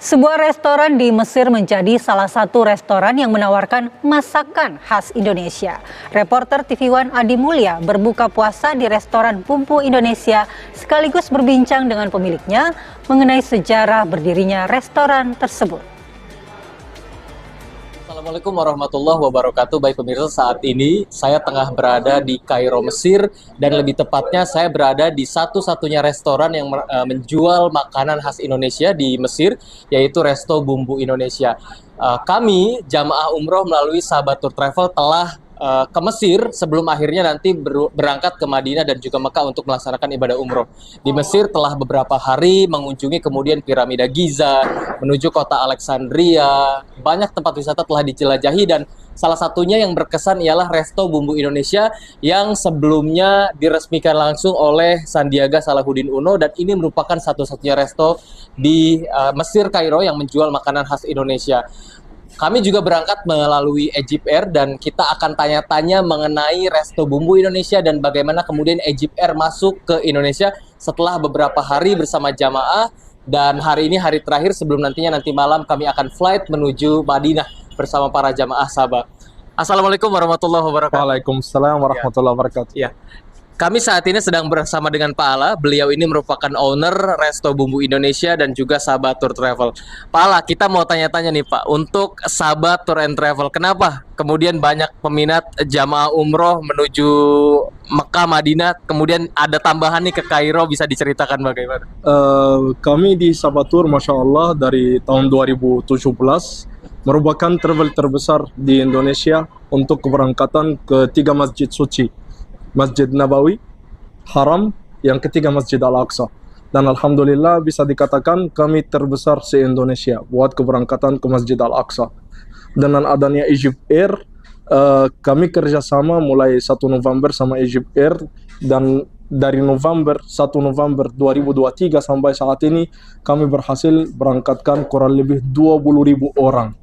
Sebuah restoran di Mesir menjadi salah satu restoran yang menawarkan masakan khas Indonesia. Reporter TV One Adi Mulya berbuka puasa di restoran Bumbu Indonesia sekaligus berbincang dengan pemiliknya mengenai sejarah berdirinya restoran tersebut. Assalamualaikum warahmatullahi wabarakatuh. Baik pemirsa, saat ini saya tengah berada di Kairo, Mesir, dan lebih tepatnya saya berada di satu-satunya restoran yang menjual makanan khas Indonesia di Mesir, yaitu Resto Bumbu Indonesia. Kami jamaah umroh melalui Sahabat Tour Travel telah ke Mesir sebelum akhirnya nanti berangkat ke Madinah dan juga Mekah untuk melaksanakan ibadah umroh. Di Mesir telah beberapa hari mengunjungi kemudian piramida Giza, menuju kota Alexandria. Banyak tempat wisata telah dijelajahi dan salah satunya yang berkesan ialah Resto Bumbu Indonesia yang sebelumnya diresmikan langsung oleh Sandiaga Salahuddin Uno, dan ini merupakan satu-satunya resto di Mesir, Kairo yang menjual makanan khas Indonesia. Kami juga berangkat melalui Egypt Air dan kita akan tanya-tanya mengenai Resto Bumbu Indonesia dan bagaimana kemudian Egypt Air masuk ke Indonesia setelah beberapa hari bersama jamaah, dan hari ini hari terakhir sebelum nanti malam kami akan flight menuju Madinah bersama para jamaah Sabah. Assalamualaikum warahmatullahi wabarakatuh. Waalaikumsalam warahmatullahi wabarakatuh. Ya. Kami saat ini sedang bersama dengan Pak Ala. Beliau ini merupakan owner Resto Bumbu Indonesia dan juga Sahabat Tour Travel. Pak Ala, kita mau tanya-tanya nih Pak, untuk Sahabat Tour and Travel, kenapa kemudian banyak peminat jamaah umroh menuju Mekah, Madinah, kemudian ada tambahan nih ke Kairo, bisa diceritakan bagaimana? Kami di Sahabat Tour, Masya Allah, dari tahun 2017 merupakan travel terbesar di Indonesia untuk keberangkatan ke 3 masjid suci. Masjid Nabawi, Haram, yang ketiga Masjid Al-Aqsa. Dan Alhamdulillah bisa dikatakan kami terbesar se-Indonesia buat keberangkatan ke Masjid Al-Aqsa. Dengan adanya Egypt Air, kami kerjasama mulai 1 November sama Egypt Air, dan dari 1 November 2023 sampai saat ini kami berhasil berangkatkan kurang lebih 20.000 orang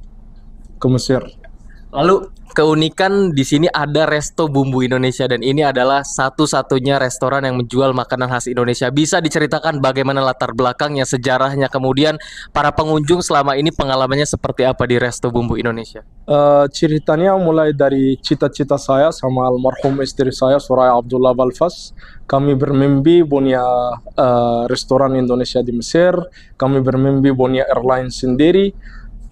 ke Mesir. Lalu keunikan di sini ada Resto Bumbu Indonesia, dan ini adalah satu-satunya restoran yang menjual makanan khas Indonesia. Bisa diceritakan bagaimana latar belakangnya, sejarahnya, kemudian para pengunjung selama ini pengalamannya seperti apa di Resto Bumbu Indonesia? Ceritanya mulai dari cita-cita saya sama almarhum istri saya, Suraya Abdullah Balfas. Kami bermimpi punya restoran Indonesia di Mesir. Kami bermimpi punya airline sendiri.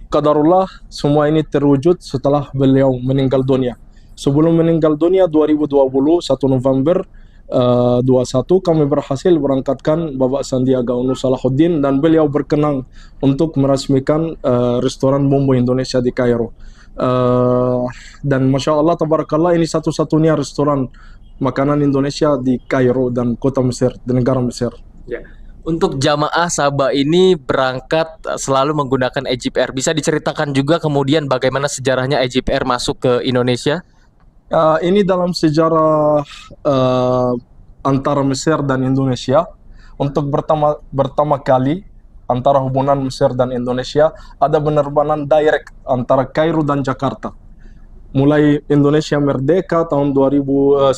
Qadarullah, semua ini terwujud setelah beliau meninggal dunia. Sebelum meninggal dunia 2020, 1 November 21, kami berhasil berangkatkan Bapak Sandiaga Uno Salahuddin, dan beliau berkenan untuk meresmikan restoran Bumbu Indonesia di Kairo. Dan Masya Allah, tabarakallah, ini satu-satunya restoran makanan Indonesia di Kairo dan kota Mesir, di negara Mesir. Ya. Untuk jamaah Sabah ini berangkat selalu menggunakan Egypt Air. Bisa diceritakan juga kemudian bagaimana sejarahnya Egypt Air masuk ke Indonesia? Ini dalam sejarah antara Mesir dan Indonesia. Untuk pertama kali antara hubungan Mesir dan Indonesia ada penerbangan direct antara Kairo dan Jakarta. Mulai Indonesia merdeka tahun 1948,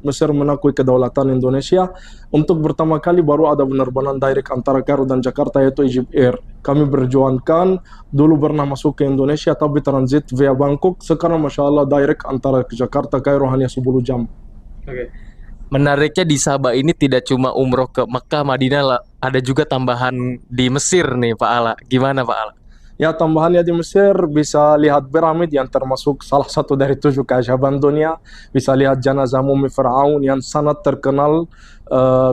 Mesir mengakui kedaulatan Indonesia. Untuk pertama kali baru ada penerbangan direct antara Kairo dan Jakarta, yaitu Egypt Air. Kami berjuangkan, dulu pernah masuk ke Indonesia tapi transit via Bangkok. Sekarang Masya Allah direct antara Jakarta Kairo hanya 10 jam. Oke. Menariknya di Sabah ini tidak cuma umroh ke Mekah, Madinah, ada juga tambahan di Mesir nih Pak Ala. Gimana Pak Ala? Ya, tambahannya di Mesir bisa lihat piramid yang termasuk salah satu dari 7 keajaiban dunia. Bisa lihat jenazah mumi Firaun yang sangat terkenal.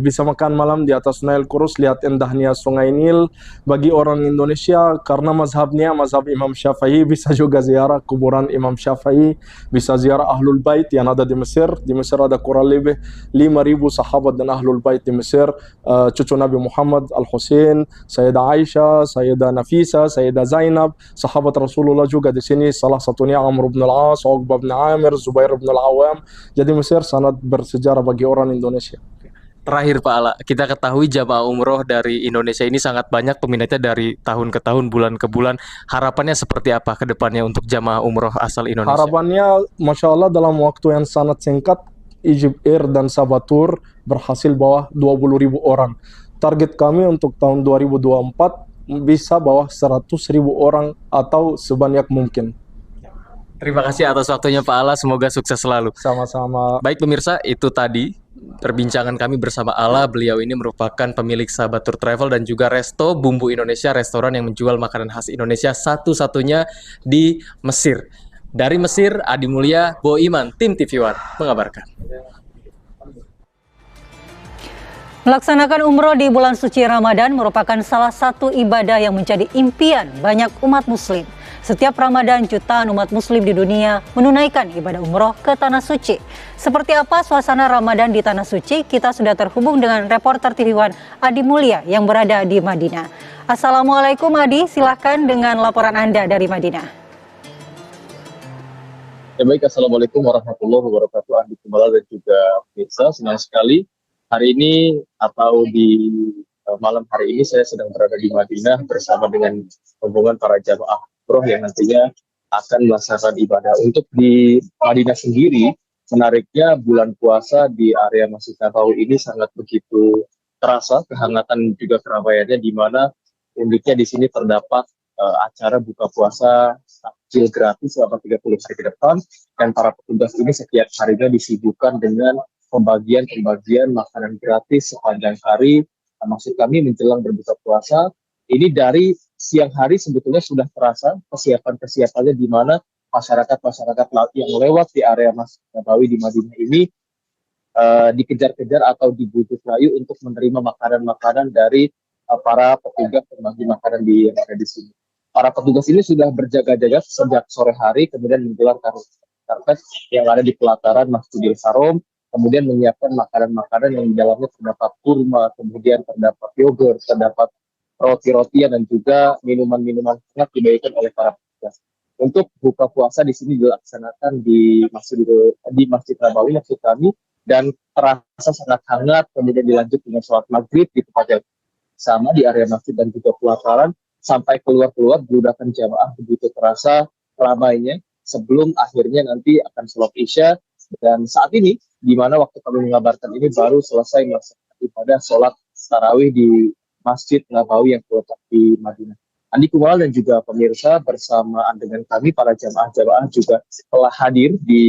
Bisa makan malam di atas Nile Krus, lihat indahnya sungai Nil. Bagi orang Indonesia, karena mazhabnya mazhab Imam Syafi'i, bisa juga ziarah kuburan Imam Syafi'i. Bisa ziarah Ahlul Bait yang ada di Mesir. Di Mesir ada kurang lebih 5.000 sahabat dan Ahlul Bait di Mesir. Cucu Nabi Muhammad, Al-Husain, Sayyidah Aisyah, Sayyidah Nafisa, Sayyidah Zainab, sahabat Rasulullah juga di sini. Salah satunya Amr bin Al-As, Uqbah bin Amir, Zubair bin Al-Awam. Jadi Mesir sangat bersejarah bagi orang Indonesia. Terakhir Pak Ala, kita ketahui jamaah umroh dari Indonesia ini sangat banyak peminatnya dari tahun ke tahun, bulan ke bulan. Harapannya seperti apa ke depannya untuk jamaah umroh asal Indonesia? Harapannya Masya Allah dalam waktu yang sangat singkat, Egypt Air dan Sahabat Tour berhasil bawa 20.000 orang. target kami untuk tahun 2024 bisa bawah 100.000 orang atau sebanyak mungkin. Terima kasih atas waktunya Pak Ala, semoga sukses selalu. Sama-sama. Baik pemirsa, itu tadi perbincangan kami bersama Ala. Beliau ini merupakan pemilik Sahabat Tour Travel dan juga Resto Bumbu Indonesia, restoran yang menjual makanan khas Indonesia satu-satunya di Mesir. Dari Mesir, Adi Mulya, Bo Iman, tim TV One mengabarkan. Melaksanakan umroh di bulan suci Ramadan merupakan salah satu ibadah yang menjadi impian banyak umat muslim. Setiap Ramadan, jutaan umat muslim di dunia menunaikan ibadah umroh ke Tanah Suci. Seperti apa suasana Ramadan di Tanah Suci? Kita sudah terhubung dengan reporter TV One Adi Mulya yang berada di Madinah. Assalamualaikum Adi, silahkan dengan laporan Anda dari Madinah. Ya baik, Assalamualaikum warahmatullahi wabarakatuh. Adi Kumala dan juga pemirsa, senang sekali hari ini atau di malam hari ini saya sedang berada di Madinah bersama dengan rombongan para jamaah umroh yang nantinya akan melaksanakan ibadah. Untuk di Madinah sendiri, menariknya bulan puasa di area Masjid Nabawi ini sangat begitu terasa kehangatan juga keramaiannya, di mana uniknya di sini terdapat acara buka puasa takjil gratis selama 30 hari ke depan, dan para petugas ini setiap harinya disibukkan dengan pembagian makanan gratis sepanjang hari. Maksud kami menjelang berbuka puasa ini dari siang hari sebetulnya sudah terasa kesiapannya, di mana masyarakat yang lewat di area Masjid Nabawi di Madinah ini dikejar-kejar atau dibujuk rayu untuk menerima makanan-makanan dari para petugas pembagi makanan yang ada di sini. Para petugas ini sudah berjaga-jaga sejak sore hari, kemudian menggelar karpet yang ada di pelataran Masjidil Haram, kemudian menyiapkan makanan-makanan yang di dalamnya terdapat kurma, kemudian terdapat yogurt, terdapat roti-rotian, dan juga minuman-minuman hangat dibagikan oleh para petugas. Untuk buka puasa di sini dilaksanakan di Masjid Nabawi maksud kami, dan terasa sangat hangat, kemudian dilanjut dengan sholat maghrib di tempat yang sama di area masjid dan juga pelataran, sampai keluar bludakan jamaah begitu terasa ramainya sebelum akhirnya nanti akan sholat isya. Dan saat ini, di mana waktu kami mengabarkan ini baru selesai melaksanakan ibadah sholat tarawih di Masjid Nabawi yang terletak di Madinah. Andi Kumala dan juga pemirsa bersamaan dengan kami para jamaah juga telah hadir di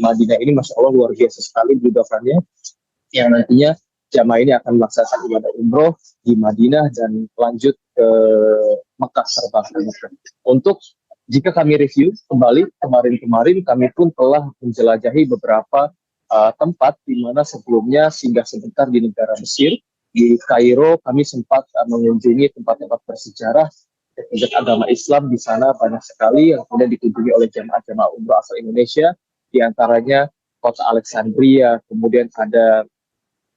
Madinah ini. Masya Allah, luar biasa sekali bludakannya, yang nantinya jamaah ini akan melaksanakan ibadah umroh di Madinah dan lanjut ke Mekah terbang. Untuk jika kami review kembali kemarin kami pun telah menjelajahi beberapa tempat di mana sebelumnya singgah sebentar di negara Mesir. Di Kairo kami sempat mengunjungi tempat-tempat bersejarah sejak agama Islam di sana banyak sekali yang kemudian dikunjungi oleh jamaah umroh asal Indonesia, di antaranya kota Alexandria, kemudian ada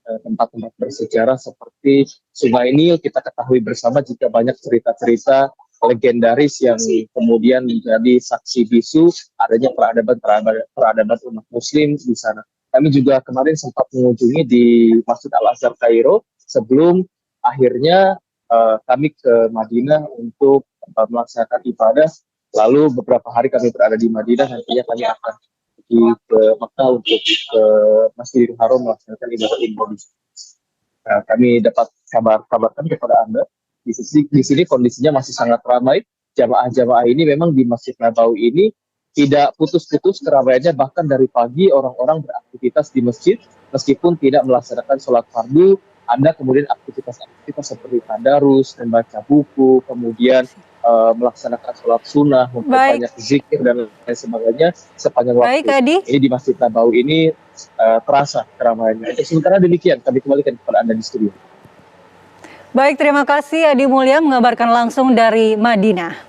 tempat-tempat bersejarah seperti Sungai Nil. Kita ketahui bersama jika banyak cerita-cerita legendaris yang kemudian menjadi saksi bisu adanya peradaban umat muslim di sana. Kami juga kemarin sempat mengunjungi di Masjid Al-Azhar Kairo sebelum akhirnya kami ke Madinah untuk melaksanakan ibadah. Lalu beberapa hari kami berada di Madinah, nantinya kami akan pergi ke Mekah untuk ke Masjidil Haram melaksanakan ibadah umroh. Nah, kami dapat kabarkan kepada Anda di sini kondisinya masih sangat ramai. Jamaah-jamaah ini memang di Masjid Nabawi ini tidak putus-putus keramaiannya, bahkan dari pagi orang-orang beraktivitas di masjid meskipun tidak melaksanakan sholat fardu. Anda kemudian aktivitas seperti tadarus, membaca buku, kemudian melaksanakan sholat sunnah, memperbanyak zikir dan lain sebagainya sepanjang waktu. Ini di Masjid Nabawi ini terasa keramaiannya. Sementara demikian, kami kembalikan kepada Anda di studio. Baik, terima kasih Adi Mulya mengabarkan langsung dari Madinah.